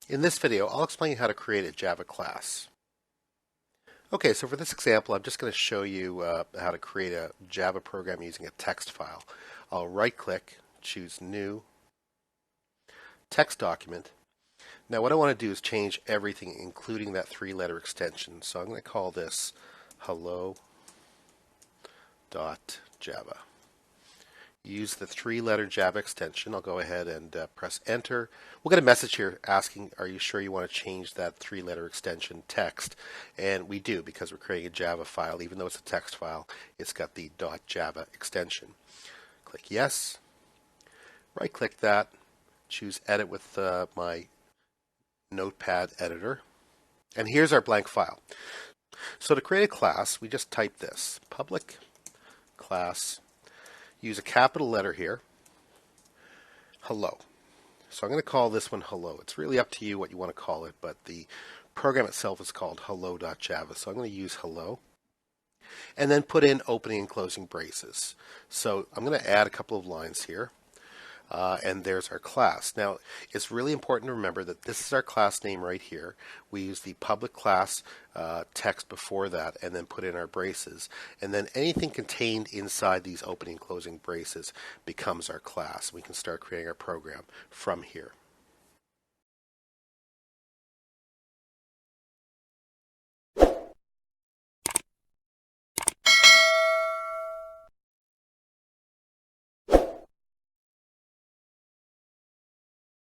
In this video, I'll explain how to create a Java class. Okay, so for this example, I'm just going to show you how to create a Java program using a text file. I'll right-click, choose New, Text Document. Now what I want to do is change everything, including that three-letter extension. So I'm going to call this hello.java. Use the three-letter Java extension. I'll go ahead and press enter. We'll get a message here asking, are you sure you want to change that three-letter extension text? And we do, because we're creating a Java file. Even though it's a text file, it's got the .java extension. Click yes. Right-click that. Choose edit with my Notepad editor. And here's our blank file. So to create a class, we just type this, public class. Use a capital letter here, hello. So I'm going to call this one hello. It's really up to you what you want to call it, but the program itself is called hello.java. So I'm going to use hello and then put in opening and closing braces. So I'm going to add a couple of lines here. And there's our class. Now, it's really important to remember that this is our class name right here. We use the public class text before that and then put in our braces. And then anything contained inside these opening and closing braces becomes our class. We can start creating our program from here.